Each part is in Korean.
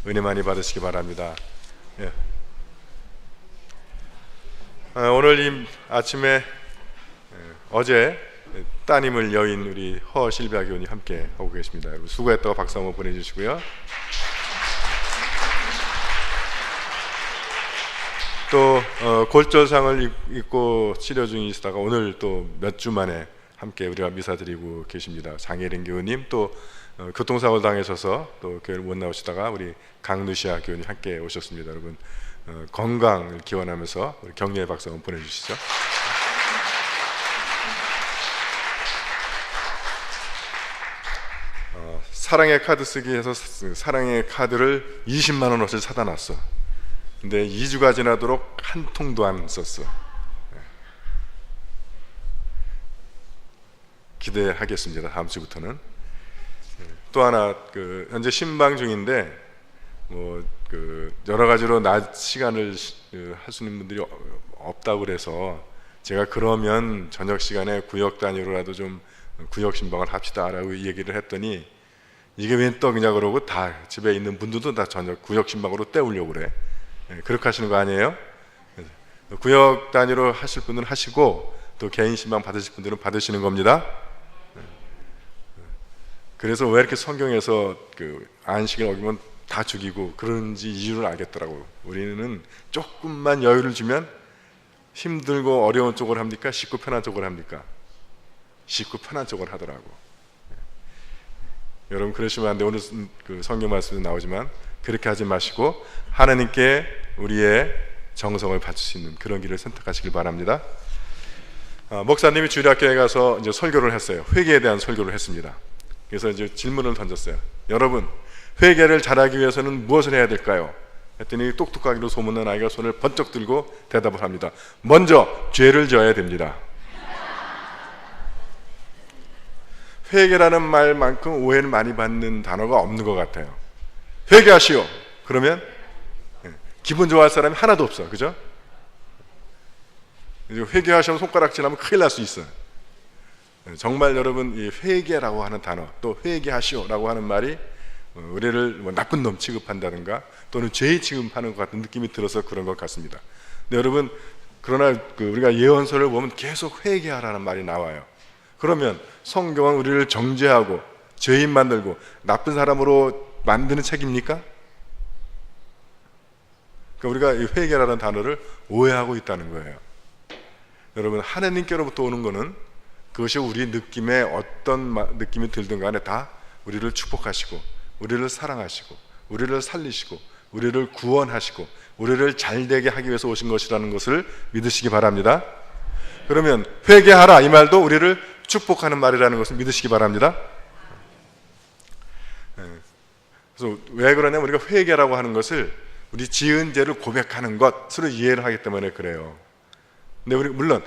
은혜 많이 받으시기 바랍니다. 예. 오늘 이 아침에 어제 따님을 여인 우리 허실비아 교우님 함께 하고 계십니다. 여러분 수고했다고 박수 한번 보내주시고요. 또 골절상을 입고 치료 중이시다가 오늘 또 몇 주 만에 함께 우리가 미사 드리고 계십니다. 장혜린 교우님, 또 교통사고를 당하셔서 또 교회를 못 나오시다가 우리 강누시아 교우님 함께 오셨습니다. 여러분 건강을 기원하면서 우리 격려의 박수 한번 보내주시죠. 사랑의 카드 쓰기 해서 사랑의 카드를 20만 원어치 사다 놨어. 근데 2주가 지나도록 한 통도 안 썼어. 기대하겠습니다. 다음 주부터는. 또 하나 현재 신방 중인데 여러 가지로 낮 시간을 하시는 분들이 없다고 그래서 제가 그러면 저녁 시간에 구역 단위로라도 좀 구역 신방을 합시다라고 얘기를 했더니 이게 웬 떡이냐 그러고 다 집에 있는 분들도 다 저녁 구역 신방으로 때우려고 그래. 그렇게 하시는 거 아니에요? 구역 단위로 하실 분은 하시고 또 개인 신방 받으실 분들은 받으시는 겁니다. 그래서 왜 이렇게 성경에서 안식일 어기면 다 죽이고 그런지 이유를 알겠더라고요. 우리는 조금만 여유를 주면 힘들고 어려운 쪽을 합니까? 쉽고 편한 쪽을 합니까? 쉽고 편한 쪽을 하더라고. 여러분 그러시면 안 돼. 오늘 성경 말씀도 나오지만 그렇게 하지 마시고 하나님께 우리의 정성을 바칠 수 있는 그런 길을 선택하시길 바랍니다. 목사님이 주일학교에 가서 이제 설교를 했어요. 회개에 대한 설교를 했습니다. 그래서 이제 질문을 던졌어요. 여러분, 회개를 잘하기 위해서는 무엇을 해야 될까요? 했더니 똑똑하기로 소문난 아이가 손을 번쩍 들고 대답을 합니다. 먼저 죄를 지어야 됩니다. 회개라는 말만큼 오해를 많이 받는 단어가 없는 것 같아요. 회개하시오. 그러면 기분 좋아할 사람이 하나도 없어. 그죠? 회개하시면 손가락질하면 큰일 날 수 있어요. 정말 여러분 이 회개라고 하는 단어, 또 회개하시오라고 하는 말이 우리를 나쁜 놈 취급한다든가 또는 죄 취급하는 것 같은 느낌이 들어서 그런 것 같습니다. 근데 여러분 그러나 우리가 예언서를 보면 계속 회개하라는 말이 나와요. 그러면 성경은 우리를 정죄하고 죄인 만들고 나쁜 사람으로 만드는 책입니까? 그러니까 우리가 이 회개라는 단어를 오해하고 있다는 거예요. 여러분 하나님께로부터 오는 거는 그것이 우리 느낌에 어떤 느낌이 들든 간에 다 우리를 축복하시고 우리를 사랑하시고 우리를 살리시고 우리를 구원하시고 우리를 잘되게 하기 위해서 오신 것이라는 것을 믿으시기 바랍니다. 그러면 회개하라 이 말도 우리를 축복하는 말이라는 것을 믿으시기 바랍니다. 그래서 왜 그러냐면 우리가 회개라고 하는 것을 우리 지은 죄를 고백하는 것으로 이해를 하기 때문에 그래요. 근데 우리 물론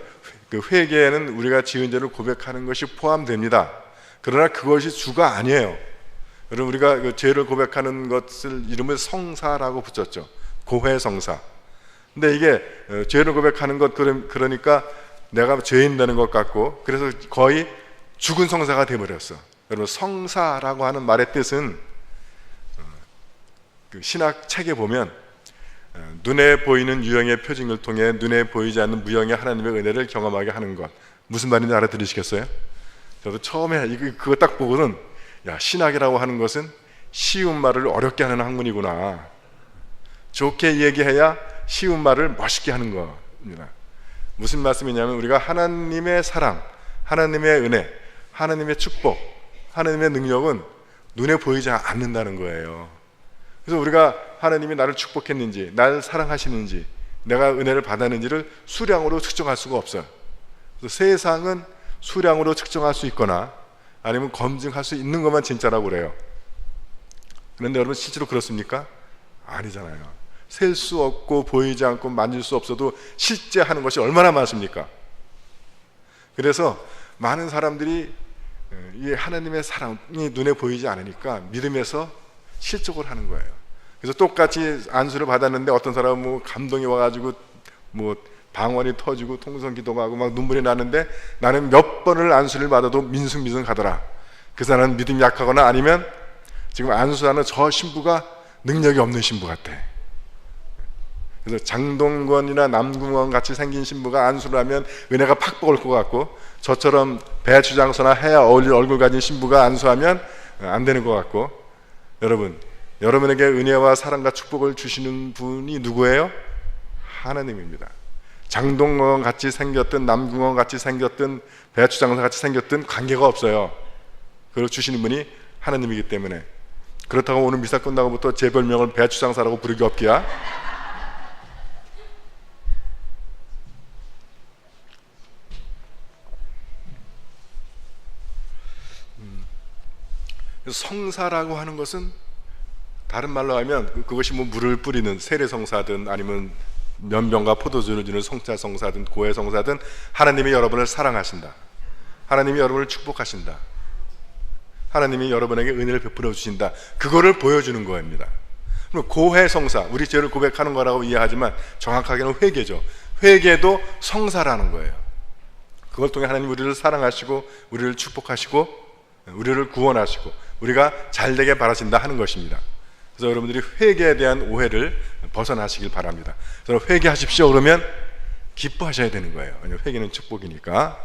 그 회개에는 우리가 지은 죄를 고백하는 것이 포함됩니다. 그러나 그것이 주가 아니에요. 여러분 우리가 그 죄를 고백하는 것을 이름을 성사라고 붙였죠. 고해성사. 근데 이게 죄를 고백하는 것 그러니까 내가 죄인 되는 것 같고 그래서 거의 죽은 성사가 되어버렸어. 여러분 성사라고 하는 말의 뜻은 그 신학 책에 보면 눈에 보이는 유형의 표징을 통해 눈에 보이지 않는 무형의 하나님의 은혜를 경험하게 하는 것. 무슨 말인지 알아들으시겠어요? 저도 처음에 그거 딱 보고는 야 신학이라고 하는 것은 쉬운 말을 어렵게 하는 학문이구나. 좋게 얘기해야 쉬운 말을 멋있게 하는 겁니다. 무슨 말씀이냐면 우리가 하나님의 사랑, 하나님의 은혜, 하나님의 축복, 하나님의 능력은 눈에 보이지 않는다는 거예요. 그래서 우리가 하나님이 나를 축복했는지 나를 사랑하시는지 내가 은혜를 받았는지를 수량으로 측정할 수가 없어요. 그래서 세상은 수량으로 측정할 수 있거나 아니면 검증할 수 있는 것만 진짜라고 그래요. 그런데 여러분 실제로 그렇습니까? 아니잖아요. 셀 수 없고 보이지 않고 만질 수 없어도 실제 하는 것이 얼마나 많습니까? 그래서 많은 사람들이 이 하나님의 사랑이 눈에 보이지 않으니까 믿음에서 실족을 하는 거예요. 그래서 똑같이 안수를 받았는데 어떤 사람은 감동이 와가지고 방언이 터지고 통성 기도하고 막 눈물이 나는데 나는 몇 번을 안수를 받아도 민승민승 가더라. 그 사람은 믿음이 약하거나 아니면 지금 안수하는 저 신부가 능력이 없는 신부 같아. 그래서 장동건이나 남궁원 같이 생긴 신부가 안수를 하면 은혜가 팍 뻗을 것 같고, 저처럼 배추장소나 해야 어울릴 얼굴 가진 신부가 안수하면 안 되는 것 같고, 여러분에게 은혜와 사랑과 축복을 주시는 분이 누구예요? 하나님입니다. 장동건 같이 생겼든 남궁원 같이 생겼든 배추장사 같이 생겼든 관계가 없어요. 그걸 주시는 분이 하나님이기 때문에. 그렇다고 오늘 미사 끝나고부터 제 별명을 배추장사라고 부르기 없기야. 성사라고 하는 것은 다른 말로 하면 그것이 뭐 물을 뿌리는 세례성사든 아니면 면병과 포도주를 주는 성자성사든 고해성사든 하나님이 여러분을 사랑하신다. 하나님이 여러분을 축복하신다. 하나님이 여러분에게 은혜를 베풀어 주신다. 그거를 보여주는 거입니다. 그럼 고해성사, 우리 죄를 고백하는 거라고 이해하지만 정확하게는 회개죠. 회개도 성사라는 거예요. 그걸 통해 하나님 우리를 사랑하시고 우리를 축복하시고 우리를 구원하시고 우리가 잘되게 바라신다 하는 것입니다. 그래서 여러분들이 회개에 대한 오해를 벗어나시길 바랍니다. 그래서 회개하십시오 그러면 기뻐하셔야 되는 거예요. 왜냐하면 회개는 축복이니까.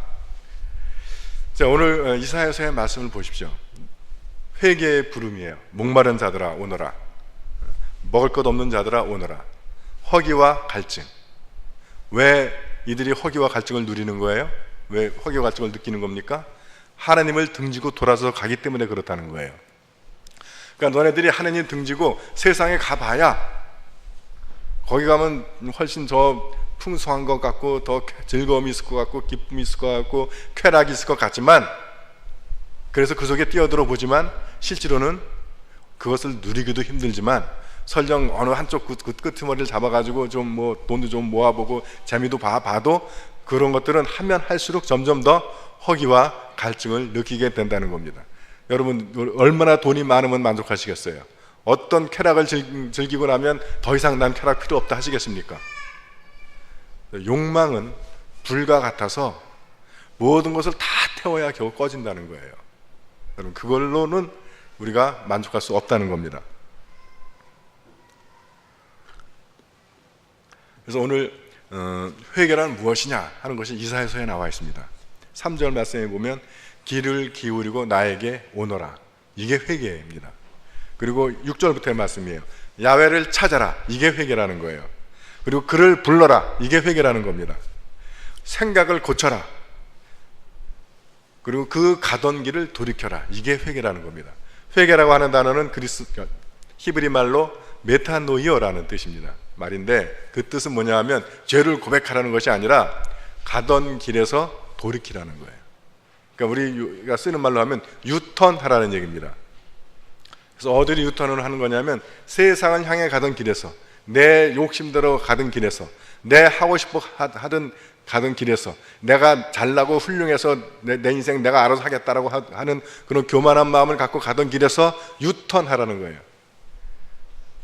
자, 오늘 이사야서의 말씀을 보십시오. 회개의 부름이에요. 목마른 자들아 오너라, 먹을 것 없는 자들아 오너라. 허기와 갈증. 왜 이들이 허기와 갈증을 누리는 거예요? 왜 허기와 갈증을 느끼는 겁니까? 하나님을 등지고 돌아서 가기 때문에 그렇다는 거예요. 그러니까 너네들이 하나님 등지고 세상에 가봐야 거기 가면 훨씬 더 풍성한 것 같고 더 즐거움이 있을 것 같고 기쁨이 있을 것 같고 쾌락이 있을 것 같지만, 그래서 그 속에 뛰어들어 보지만 실제로는 그것을 누리기도 힘들지만 설령 어느 한쪽 그 끄트머리를 잡아가지고 좀 뭐 돈도 좀 모아보고 재미도 봐도 그런 것들은 하면 할수록 점점 더 허기와 갈증을 느끼게 된다는 겁니다. 여러분 얼마나 돈이 많으면 만족하시겠어요? 어떤 쾌락을 즐기고 나면 더 이상 난 쾌락 필요 없다 하시겠습니까? 욕망은 불과 같아서 모든 것을 다 태워야 겨우 꺼진다는 거예요. 여러분 그걸로는 우리가 만족할 수 없다는 겁니다. 그래서 오늘 회개란 무엇이냐 하는 것이 이사야서에 나와 있습니다. 3절 말씀에 보면 귀를 기울이고 나에게 오너라. 이게 회개입니다. 그리고 6절부터의 말씀이에요. 야훼를 찾아라. 이게 회개라는 거예요. 그리고 그를 불러라. 이게 회개라는 겁니다. 생각을 고쳐라. 그리고 그 가던 길을 돌이켜라. 이게 회개라는 겁니다. 회개라고 하는 단어는 히브리 말로 메타노이어라는 뜻입니다. 말인데 그 뜻은 뭐냐 하면 죄를 고백하라는 것이 아니라 가던 길에서 돌이키라는 거예요. 그러니까 우리가 쓰는 말로 하면 유턴하라는 얘기입니다. 그래서 어디를 유턴을 하는 거냐면 세상을 향해 가던 길에서, 내 욕심대로 가던 길에서, 내 하고 싶어 하던 가던 길에서, 내가 잘나고 훌륭해서 내 인생 내가 알아서 하겠다라고 하는 그런 교만한 마음을 갖고 가던 길에서 유턴하라는 거예요.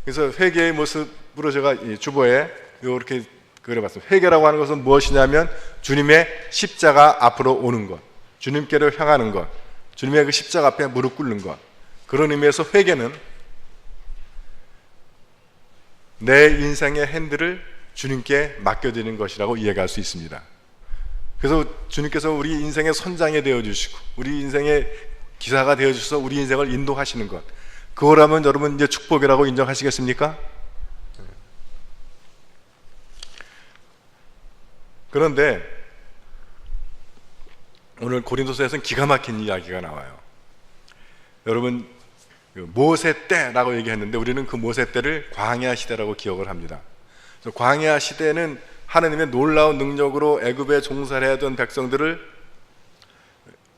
그래서 회개의 모습으로 제가 주보에 이렇게 그려봤습니다. 회개라고 하는 것은 무엇이냐면 주님의 십자가 앞으로 오는 것, 주님께로 향하는 것, 주님의 그 십자가 앞에 무릎 꿇는 것. 그런 의미에서 회개는 내 인생의 핸들을 주님께 맡겨드리는 것이라고 이해할 수 있습니다. 그래서 주님께서 우리 인생의 선장이 되어주시고 우리 인생의 기사가 되어주셔서 우리 인생을 인도하시는 것, 그거라면 여러분 이제 축복이라고 인정하시겠습니까? 그런데 오늘 고린도서에서는 기가 막힌 이야기가 나와요. 여러분 모세 때라고 얘기했는데 우리는 그 모세 때를 광야 시대라고 기억을 합니다. 그래서 광야 시대는 하나님의 놀라운 능력으로 애굽에 종살이 하던 백성들을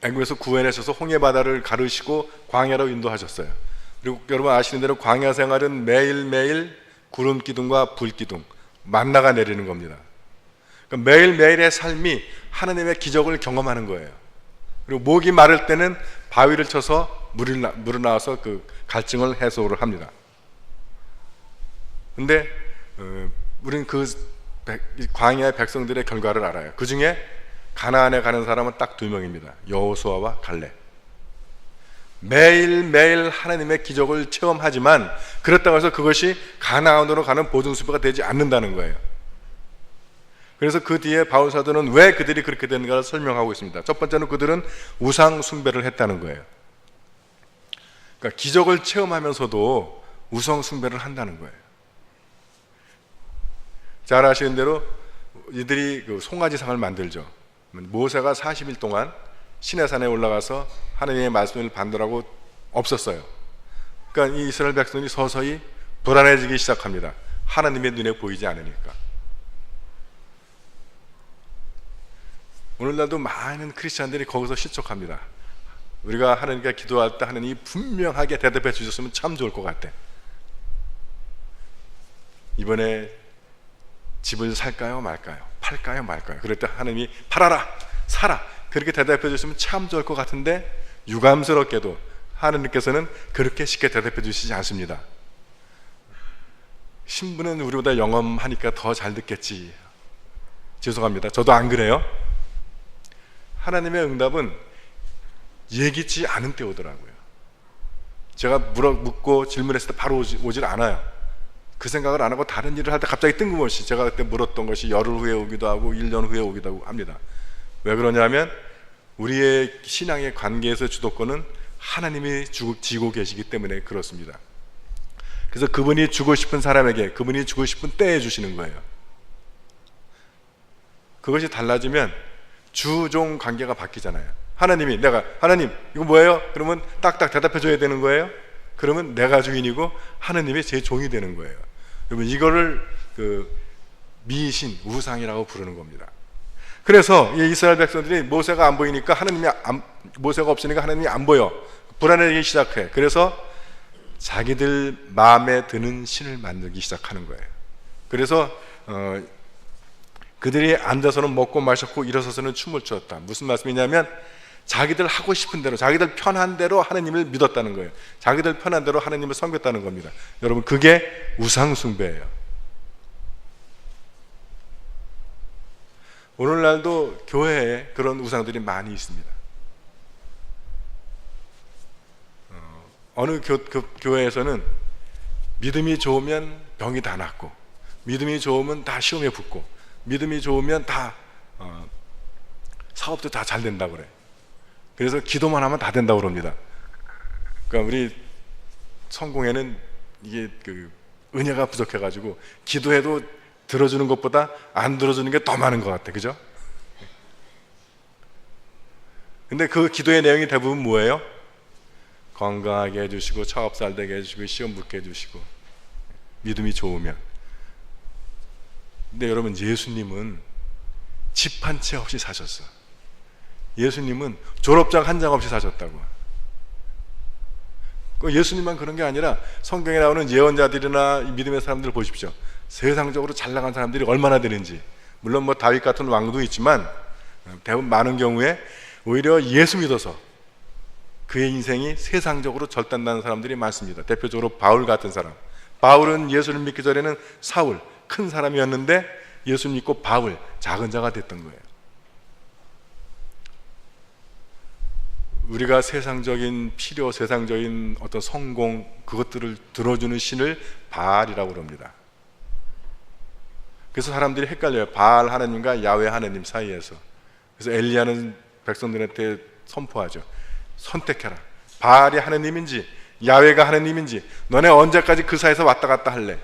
애굽에서 구해내셔서 홍해 바다를 가르시고 광야로 인도하셨어요. 그리고 여러분 아시는 대로 광야 생활은 매일매일 구름 기둥과 불 기둥, 만나가 내리는 겁니다. 그러니까 매일매일의 삶이 하나님의 기적을 경험하는 거예요. 그리고 목이 마를 때는 바위를 쳐서 물이 나와서 그 갈증을 해소를 합니다. 근데 우리는 그 광야의 백성들의 결과를 알아요. 그 중에 가나안에 가는 사람은 딱 2명입니다. 여호수아와 갈렙. 매일매일 하나님의 기적을 체험하지만 그렇다고 해서 그것이 가나안으로 가는 보증수표가 되지 않는다는 거예요. 그래서 그 뒤에 바울 사도는 왜 그들이 그렇게 되는가를 설명하고 있습니다. 첫 번째는 그들은 우상 숭배를 했다는 거예요. 그러니까 기적을 체험하면서도 우상 숭배를 한다는 거예요. 잘 아시는 대로 이들이 그 송아지상을 만들죠. 모세가 40일 동안 시내산에 올라가서 하나님의 말씀을 받느라고 없었어요. 그러니까 이 이스라엘 백성이 서서히 불안해지기 시작합니다. 하나님의 눈에 보이지 않으니까. 오늘날도 많은 크리스찬들이 거기서 실족합니다. 우리가 하나님께 기도할 때 하나님이 분명하게 대답해 주셨으면 참 좋을 것 같아. 이번에 집을 살까요 말까요? 팔까요 말까요? 그럴 때 하나님이 팔아라 사라 그렇게 대답해 주셨으면 참 좋을 것 같은데 유감스럽게도 하나님께서는 그렇게 쉽게 대답해 주시지 않습니다. 신부는 우리보다 영험하니까 더 잘 듣겠지. 죄송합니다. 저도 안 그래요. 하나님의 응답은 예기치 않은 때 오더라고요. 제가 묻고 질문했을 때 바로 오질 않아요. 그 생각을 안 하고 다른 일을 할 때 갑자기 뜬금없이 제가 그때 물었던 것이 열흘 후에 오기도 하고 1년 후에 오기도 합니다. 왜 그러냐면 우리의 신앙의 관계에서 주도권은 하나님이 지고 계시기 때문에 그렇습니다. 그래서 그분이 주고 싶은 사람에게 그분이 주고 싶은 때에 주시는 거예요. 그것이 달라지면 주종 관계가 바뀌잖아요. 하나님이 하나님 이거 뭐예요? 그러면 딱딱 대답해 줘야 되는 거예요. 그러면 내가 주인이고 하나님이 제 종이 되는 거예요. 여러분 이거를 미신 우상이라고 부르는 겁니다. 그래서 이 이스라엘 백성들이 모세가 안 보이니까 모세가 없으니까 하나님이 안 보여. 불안해지기 시작해. 그래서 자기들 마음에 드는 신을 만들기 시작하는 거예요. 그래서 그들이 앉아서는 먹고 마셨고 일어서서는 춤을 추었다. 무슨 말씀이냐면 자기들 하고 싶은 대로 자기들 편한 대로 하나님을 믿었다는 거예요. 자기들 편한 대로 하나님을 섬겼다는 겁니다. 여러분 그게 우상 숭배예요. 오늘날도 교회에 그런 우상들이 많이 있습니다. 어느 교회에서는 믿음이 좋으면 병이 다 낫고 믿음이 좋으면 다 시험에 붙고 믿음이 좋으면 다 사업도 다 잘 된다고 그래. 그래서 기도만 하면 다 된다고 그럽니다. 그러니까 우리 성공회는 이게 은혜가 부족해가지고 기도해도 들어주는 것보다 안 들어주는 게 더 많은 것 같아. 그죠? 근데 그 기도의 내용이 대부분 뭐예요? 건강하게 해주시고 사업 잘 되게 해주시고 시험 붙게 해주시고 믿음이 좋으면. 근데 여러분 예수님은 집 한 채 없이 사셨어. 예수님은 졸업장 한 장 없이 사셨다고. 예수님만 그런 게 아니라 성경에 나오는 예언자들이나 믿음의 사람들 보십시오. 세상적으로 잘 나간 사람들이 얼마나 되는지. 물론 뭐 다윗 같은 왕도 있지만 대부분 많은 경우에 오히려 예수 믿어서 그의 인생이 세상적으로 절단나는 사람들이 많습니다. 대표적으로 바울 같은 사람. 바울은 예수를 믿기 전에는 사울 큰 사람이었는데 예수 믿고 바울 작은 자가 됐던 거예요. 우리가 세상적인 필요, 세상적인 어떤 성공 그것들을 들어주는 신을 바알이라고 그럽니다. 그래서 사람들이 헷갈려요. 바알 하나님과 야훼 하나님 사이에서. 그래서 엘리야는 백성들한테 선포하죠. 선택해라. 바알이 하나님인지 야훼가 하나님인지 너네 언제까지 그 사이에서 왔다 갔다 할래?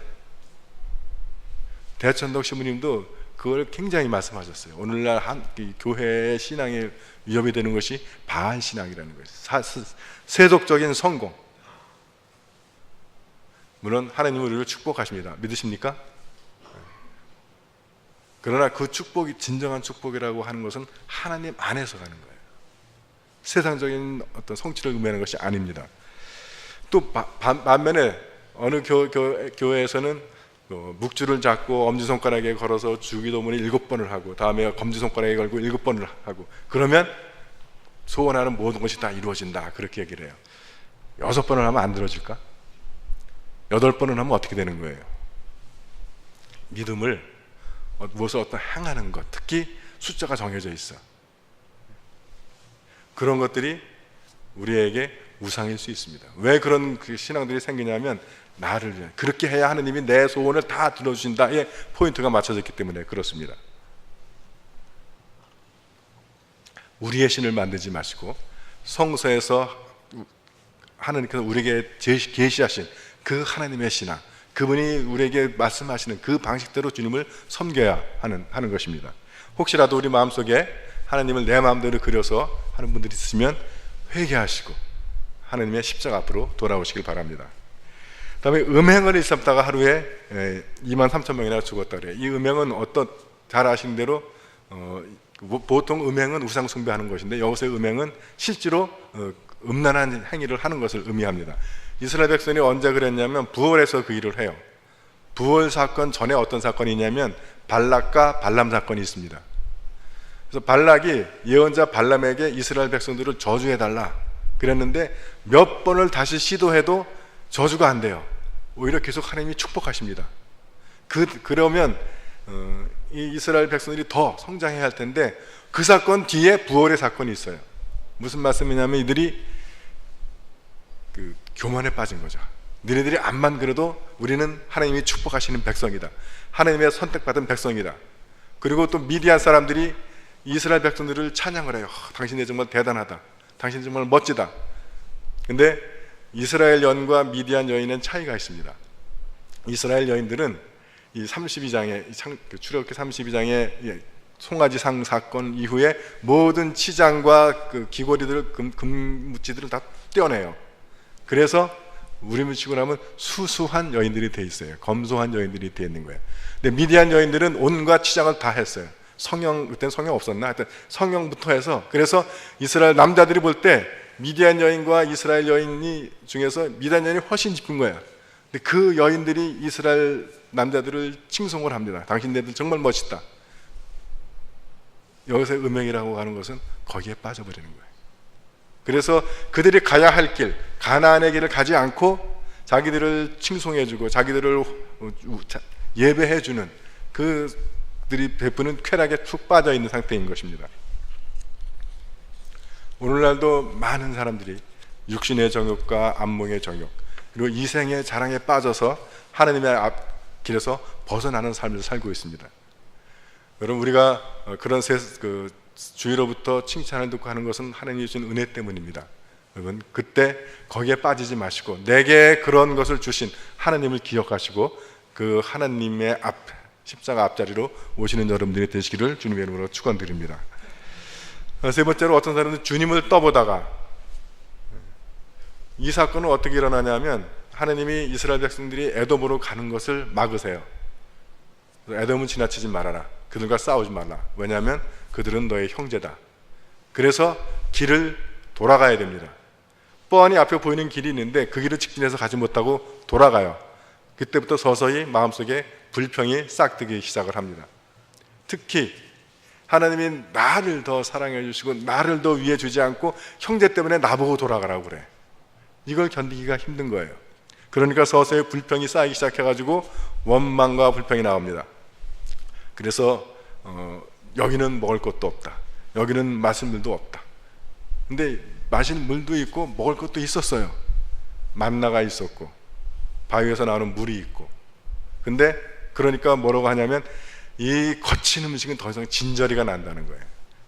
대천덕 신부님도 그걸 굉장히 말씀하셨어요. 오늘날 교회의 신앙에 위협이 되는 것이 바알 신앙이라는 것이에요. 세속적인 성공. 물론 하나님은 우리를 축복하십니다. 믿으십니까? 그러나 그 축복이 진정한 축복이라고 하는 것은 하나님 안에서 가는 거예요. 세상적인 어떤 성취를 의미하는 것이 아닙니다. 또 반면에 어느 교회에서는 묵주를 잡고 엄지손가락에 걸어서 주기도문을 7번을 하고 다음에 검지손가락에 걸고 7번을 하고 그러면 소원하는 모든 것이 다 이루어진다 그렇게 얘기를 해요. 6번을 하면 안 들어질까? 8번을 하면 어떻게 되는 거예요? 믿음을 무엇을 어떤 행하는 것, 특히 숫자가 정해져 있어. 그런 것들이 우리에게 우상일 수 있습니다. 왜 그런 그 신앙들이 생기냐면 나를 위해 그렇게 해야 하느님이 내 소원을 다 들어주신다의 포인트가 맞춰졌기 때문에 그렇습니다. 우리의 신을 만들지 마시고 성서에서 하나님께서 우리에게 계시하신 그 하나님의 신앙, 그분이 우리에게 말씀하시는 그 방식대로 주님을 섬겨야 하는 것입니다. 혹시라도 우리 마음속에 하나님을 내 마음대로 그려서 하는 분들이 있으면 회개하시고 하나님의 십자가 앞으로 돌아오시길 바랍니다. 다음에 음행을 일삼다가 하루에 23,000명이나 죽었다 그래요. 이 음행은 잘 아시는 대로 보통 음행은 우상 숭배하는 것인데 여기서의 음행은 실제로 음란한 행위를 하는 것을 의미합니다. 이스라엘 백성이 언제 그랬냐면 부월에서 그 일을 해요. 부월 사건 전에 어떤 사건이 있냐면 발락과 발람 사건이 있습니다. 그래서 발락이 예언자 발람에게 이스라엘 백성들을 저주해달라 그랬는데 몇 번을 다시 시도해도 저주가 안 돼요. 오히려 계속 하나님이 축복하십니다. 그러면 이 이스라엘 백성들이 더 성장해야 할 텐데 그 사건 뒤에 부월의 사건이 있어요. 무슨 말씀이냐면 이들이 교만에 빠진 거죠. 너희들이 암만 그래도 우리는 하나님이 축복하시는 백성이다. 하나님의 선택받은 백성이다. 그리고 또 미디안 사람들이 이스라엘 백성들을 찬양을 해요. 당신이 정말 대단하다. 당신이 정말 멋지다. 근데 이스라엘 여인과 미디안 여인은 차이가 있습니다. 이스라엘 여인들은 이 32장에 출애굽기 32장의 송아지상 사건 이후에 모든 치장과 그 귀고리들, 금무치들을 다 떼어내요. 그래서 우림을 치고 나면 수수한 여인들이 돼 있어요. 검소한 여인들이 돼 있는 거예요. 근데 미디안 여인들은 온갖 치장을 다 했어요. 그때는 성형 없었나? 하여튼 성형부터 해서. 그래서 이스라엘 남자들이 볼 때 미디안 여인과 이스라엘 여인 중에서 미디안 여인이 훨씬 이쁜 거야. 근데 그 여인들이 이스라엘 남자들을 칭송을 합니다. 당신네들 정말 멋있다. 여기서 음행이라고 하는 것은 거기에 빠져버리는 거예요. 그래서 그들이 가야 할 길, 가나안의 길을 가지 않고 자기들을 칭송해주고 자기들을 예배해주는 그들이 베푸는 쾌락에 툭 빠져있는 상태인 것입니다. 오늘날도 많은 사람들이 육신의 정욕과 안목의 정욕 그리고 이생의 자랑에 빠져서 하나님의 길에서 벗어나는 삶을 살고 있습니다. 여러분 우리가 그런 주위로부터 칭찬을 듣고 하는 것은 하나님이 주신 은혜 때문입니다. 여러분 그때 거기에 빠지지 마시고 내게 그런 것을 주신 하나님을 기억하시고 그 하나님의 십자가 앞자리로 오시는 여러분들이 되시기를 주님의 이름으로 축원드립니다. 세 번째로 어떤 사람은 주님을 떠보다가 이 사건은 어떻게 일어나냐면 하나님이 이스라엘 백성들이 에돔으로 가는 것을 막으세요. 에돔은 지나치지 말아라. 그들과 싸우지 말라. 왜냐하면 그들은 너의 형제다. 그래서 길을 돌아가야 됩니다. 뻔히 앞에 보이는 길이 있는데 그 길을 직진해서 가지 못하고 돌아가요. 그때부터 서서히 마음속에 불평이 싹트기 시작을 합니다. 특히 하나님이 나를 더 사랑해 주시고 나를 더 위해 주지 않고 형제 때문에 나보고 돌아가라고 그래. 이걸 견디기가 힘든 거예요. 그러니까 서서히 불평이 쌓이기 시작해가지고 원망과 불평이 나옵니다. 그래서 여기는 먹을 것도 없다. 여기는 마실 물도 없다. 근데 마실 물도 있고 먹을 것도 있었어요. 만나가 있었고 바위에서 나오는 물이 있고. 근데 그러니까 뭐라고 하냐면 이 거친 음식은 더 이상 진저리가 난다는 거예요.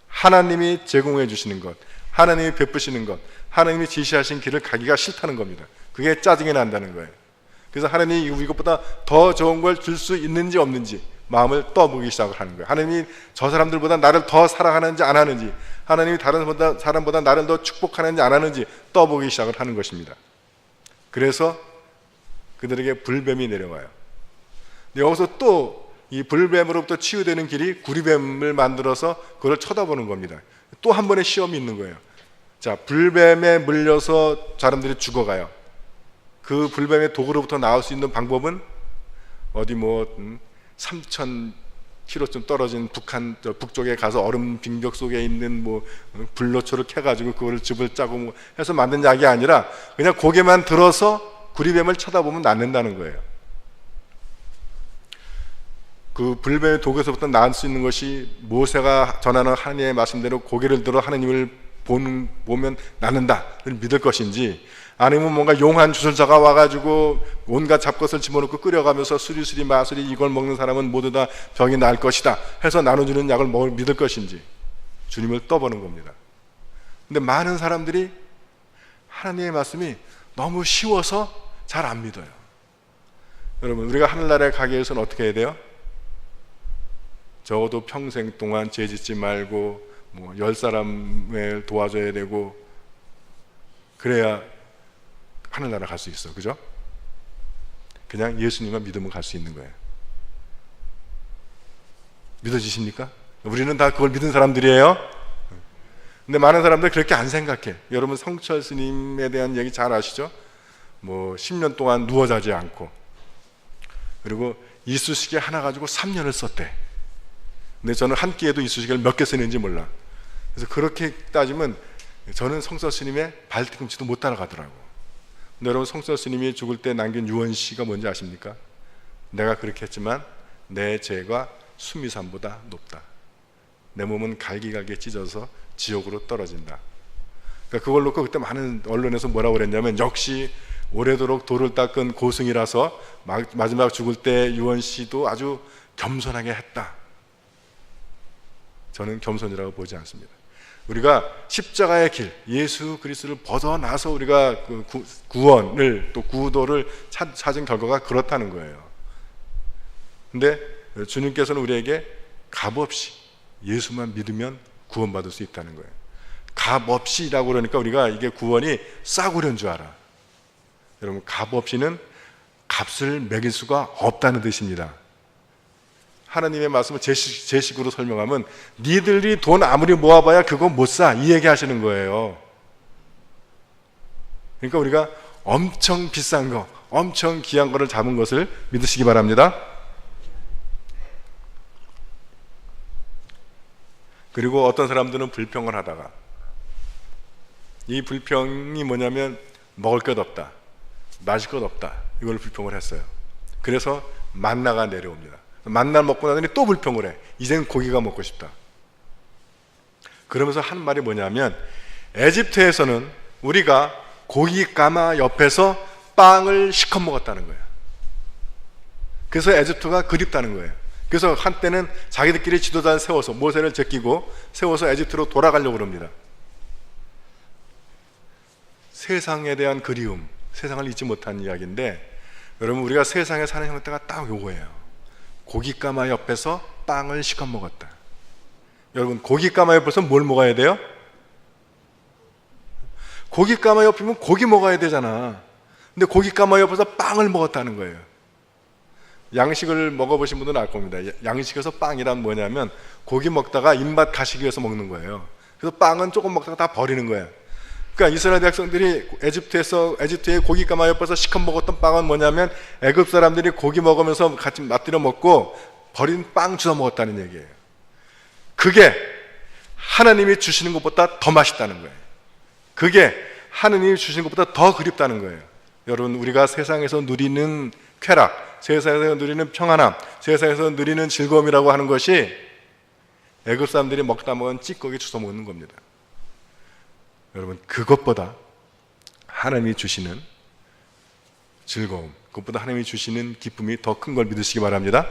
하나님이 제공해 주시는 것, 하나님이 베푸시는 것, 하나님이 지시하신 길을 가기가 싫다는 겁니다. 그게 짜증이 난다는 거예요. 그래서 하나님이 이것보다 더 좋은 걸 줄 수 있는지 없는지 마음을 떠보기 시작을 하는 거예요. 하나님이 저 사람들보다 나를 더 사랑하는지 안 하는지, 하나님이 다른 사람보다 나를 더 축복하는지 안 하는지 떠보기 시작을 하는 것입니다. 그래서 그들에게 불뱀이 내려와요. 여기서 또 이 불뱀으로부터 치유되는 길이 구리뱀을 만들어서 그걸 쳐다보는 겁니다. 또 한 번의 시험이 있는 거예요. 자, 불뱀에 물려서 사람들이 죽어가요. 그 불뱀의 독으로부터 나올 수 있는 방법은 어디 3,000km쯤 떨어진 북쪽에 가서 얼음 빙벽 속에 있는 불로초를 캐가지고 그거를 즙을 짜고 해서 만든 약이 아니라 그냥 고개만 들어서 구리뱀을 쳐다보면 낫는다는 거예요. 그 불뱀의 독에서부터 나을 수 있는 것이 모세가 전하는 하나님의 말씀대로 고개를 들어 하나님을 보면 낫는다를 믿을 것인지, 아니면 뭔가 용한 주술자가 와가지고 온갖 잡것을 집어넣고 끓여가면서 수리수리 마수리 이걸 먹는 사람은 모두 다 병이 날 것이다 해서 나눠주는 약을 믿을 것인지 주님을 떠보는 겁니다. 근데 많은 사람들이 하나님의 말씀이 너무 쉬워서 잘 안 믿어요. 여러분, 우리가 하늘나라에 가기 위해서는 어떻게 해야 돼요? 적어도 평생 동안 죄 짓지 말고 10사람을 도와줘야 되고, 그래야 하늘나라 갈 수 있어. 그죠? 그냥 예수님만 믿으면 갈 수 있는 거예요. 믿어지십니까? 우리는 다 그걸 믿은 사람들이에요. 근데 많은 사람들 그렇게 안 생각해. 여러분, 성철 스님에 대한 얘기 잘 아시죠? 10년 동안 누워 자지 않고, 그리고 이쑤시개 하나 가지고 3년을 썼대. 근데 저는 한 끼에도 이쑤시개를 몇 개 쓰는지 몰라. 그래서 그렇게 따지면 저는 성철 스님의 발뒤꿈치도 못 따라가더라고. 근데 여러분, 성철 스님이 죽을 때 남긴 유언시가 뭔지 아십니까? 내가 그렇게 했지만 내 죄가 수미산보다 높다. 내 몸은 갈기갈기 찢어서 지옥으로 떨어진다. 그러니까 그걸 놓고 그때 많은 언론에서 뭐라고 그랬냐면, 역시 오래도록 돌을 닦은 고승이라서 마지막 죽을 때 유언시도 아주 겸손하게 했다. 저는 겸손이라고 보지 않습니다. 우리가 십자가의 길, 예수 그리스도를 벗어나서 우리가 그 구원을, 또 구도를 찾은 결과가 그렇다는 거예요. 근데 주님께서는 우리에게 값없이 예수만 믿으면 구원받을 수 있다는 거예요. 값없이라고 그러니까 우리가 이게 구원이 싸구려인 줄 알아. 여러분, 값없이는 값을 매길 수가 없다는 뜻입니다. 하나님의 말씀을 제 식으로 설명하면, 니들이 돈 아무리 모아봐야 그거 못 사, 이 얘기 하시는 거예요. 그러니까 우리가 엄청 비싼 거, 엄청 귀한 거를 잡은 것을 믿으시기 바랍니다. 그리고 어떤 사람들은 불평을 하다가, 이 불평이 뭐냐면 먹을 것 없다, 마실 것 없다, 이걸 불평을 했어요. 그래서 만나가 내려옵니다. 만나를 먹고 나더니 또 불평을 해. 이젠 고기가 먹고 싶다. 그러면서 한 말이 뭐냐면, 에집트에서는 우리가 고기 가마 옆에서 빵을 시커 먹었다는 거예요. 그래서 에집트가 그립다는 거예요. 그래서 한때는 자기들끼리 지도자를 세워서, 모세를 제끼고 세워서 에집트로 돌아가려고 합니다. 세상에 대한 그리움, 세상을 잊지 못한 이야기인데, 여러분, 우리가 세상에 사는 형태가 딱 요거예요. 고깃가마 옆에서 빵을 시커 먹었다. 여러분, 고깃가마 옆에서 뭘 먹어야 돼요? 고깃가마 옆이면 고기 먹어야 되잖아. 근데 고깃가마 옆에서 빵을 먹었다는 거예요. 양식을 먹어보신 분들은 알 겁니다. 양식에서 빵이란 뭐냐면, 고기 먹다가 입맛 가시기 위해서 먹는 거예요. 그래서 빵은 조금 먹다가 다 버리는 거예요. 그러니까 이스라엘 백성들이 에집트의 고깃가마 옆에서 시커 먹었던 빵은 뭐냐면, 애굽 사람들이 고기 먹으면서 같이 맛들여 먹고 버린 빵 주워 먹었다는 얘기예요. 그게 하나님이 주시는 것보다 더 맛있다는 거예요. 그게 하나님이 주시는 것보다 더 그립다는 거예요. 여러분, 우리가 세상에서 누리는 쾌락, 세상에서 누리는 평안함, 세상에서 누리는 즐거움이라고 하는 것이 애굽 사람들이 먹다 먹은 찌꺼기 주워 먹는 겁니다. 여러분, 그것보다 하나님이 주시는 즐거움, 그것보다 하나님이 주시는 기쁨이 더 큰 걸 믿으시기 바랍니다.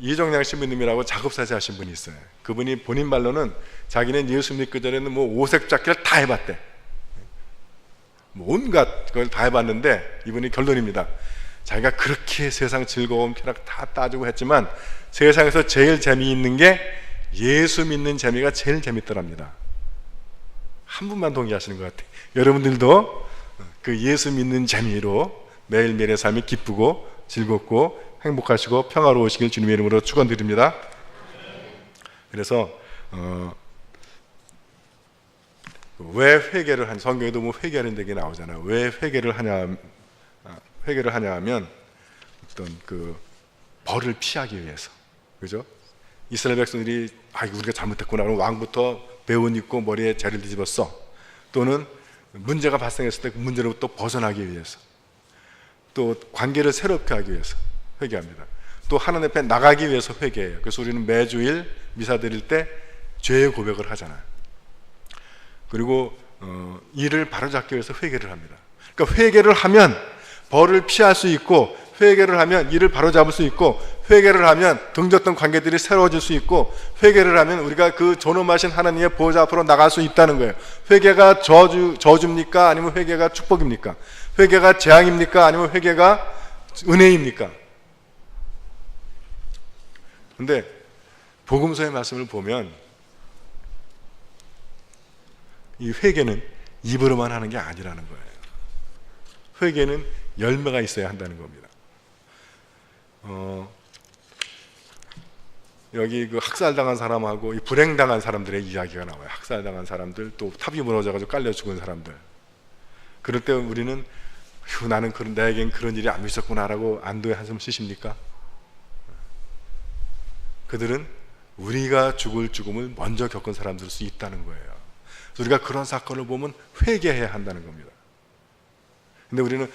이정량 신부님이라고 작업사지 하신 분이 있어요. 그분이 본인 말로는 자기는 예수 믿기 전에는 오색 잡기를 다 해봤대. 온갖 걸 다 해봤는데, 이분이 결론입니다. 자기가 그렇게 세상 즐거움, 쾌락 다 따지고 했지만 세상에서 제일 재미있는 게 예수 믿는 재미가 제일 재밌더랍니다. 한 분만 동의하시는 것 같아요. 여러분들도 그 예수 믿는 재미로 매일매일의 삶이 기쁘고 즐겁고 행복하시고 평화로우시길 주님의 이름으로 축원드립니다. 그래서 왜 회개를 한, 성경에도 회개하는 얘기 나오잖아요. 왜 회개를 하냐 하면 어떤 그 벌을 피하기 위해서, 그죠? 이스라엘 백성들이 우리가 잘못했구나, 그럼 왕부터 배옷 입고 머리에 재를 뒤집었어. 또는 문제가 발생했을 때 그 문제로부터 벗어나기 위해서, 또 관계를 새롭게 하기 위해서 회개합니다. 또 하나님 앞에 나가기 위해서 회개해요. 그래서 우리는 매주일 미사 드릴 때 죄의 고백을 하잖아요. 그리고 이를 바로잡기 위해서 회개를 합니다. 그러니까 회개를 하면 벌을 피할 수 있고, 회개를 하면 이를 바로잡을 수 있고, 회개를 하면 등졌던 관계들이 새로워질 수 있고, 회개를 하면 우리가 그 존엄하신 하나님의 보호자 앞으로 나갈 수 있다는 거예요. 회개가 저주입니까? 아니면 회개가 축복입니까? 회개가 재앙입니까? 아니면 회개가 은혜입니까? 근데 복음서의 말씀을 보면 이 회개는 입으로만 하는 게 아니라는 거예요. 회개는 열매가 있어야 한다는 겁니다. 여기 그 학살당한 사람하고 이 불행당한 사람들의 이야기가 나와요. 학살당한 사람들, 또 탑이 무너져가지고 깔려 죽은 사람들. 그럴 때 우리는 나는 나에겐 그런 일이 안 있었구나라고 안도의 한숨 쉬십니까? 그들은 우리가 죽을 죽음을 먼저 겪은 사람들일 수 있다는 거예요. 우리가 그런 사건을 보면 회개해야 한다는 겁니다. 근데 우리는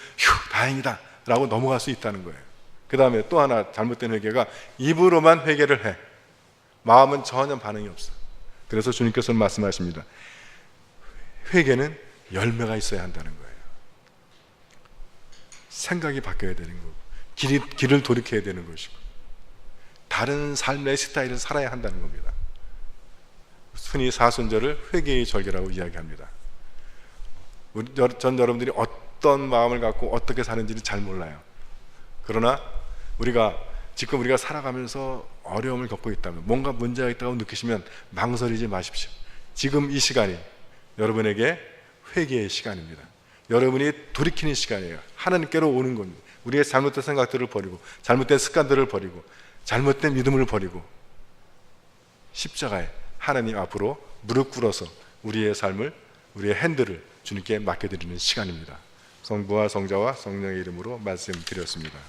다행이다 라고 넘어갈 수 있다는 거예요. 그 다음에 또 하나 잘못된 회개가 입으로만 회개를 해. 마음은 전혀 반응이 없어. 그래서 주님께서는 말씀하십니다. 회개는 열매가 있어야 한다는 거예요. 생각이 바뀌어야 되는 거고, 길을 돌이켜야 되는 것이고, 다른 삶의 스타일을 살아야 한다는 겁니다. 흔히 사순절을 회개의 절기라고 이야기합니다. 전 여러분들이 어떤 마음을 갖고 어떻게 사는지를 잘 몰라요. 그러나 지금 우리가 살아가면서 어려움을 겪고 있다면, 뭔가 문제가 있다고 느끼시면 망설이지 마십시오. 지금 이 시간이 여러분에게 회개의 시간입니다. 여러분이 돌이키는 시간이에요. 하나님께로 오는 겁니다. 우리의 잘못된 생각들을 버리고, 잘못된 습관들을 버리고, 잘못된 믿음을 버리고, 십자가에 하나님 앞으로 무릎 꿇어서 우리의 삶을, 우리의 핸들을 주님께 맡겨드리는 시간입니다. 성부와 성자와 성령의 이름으로 말씀드렸습니다.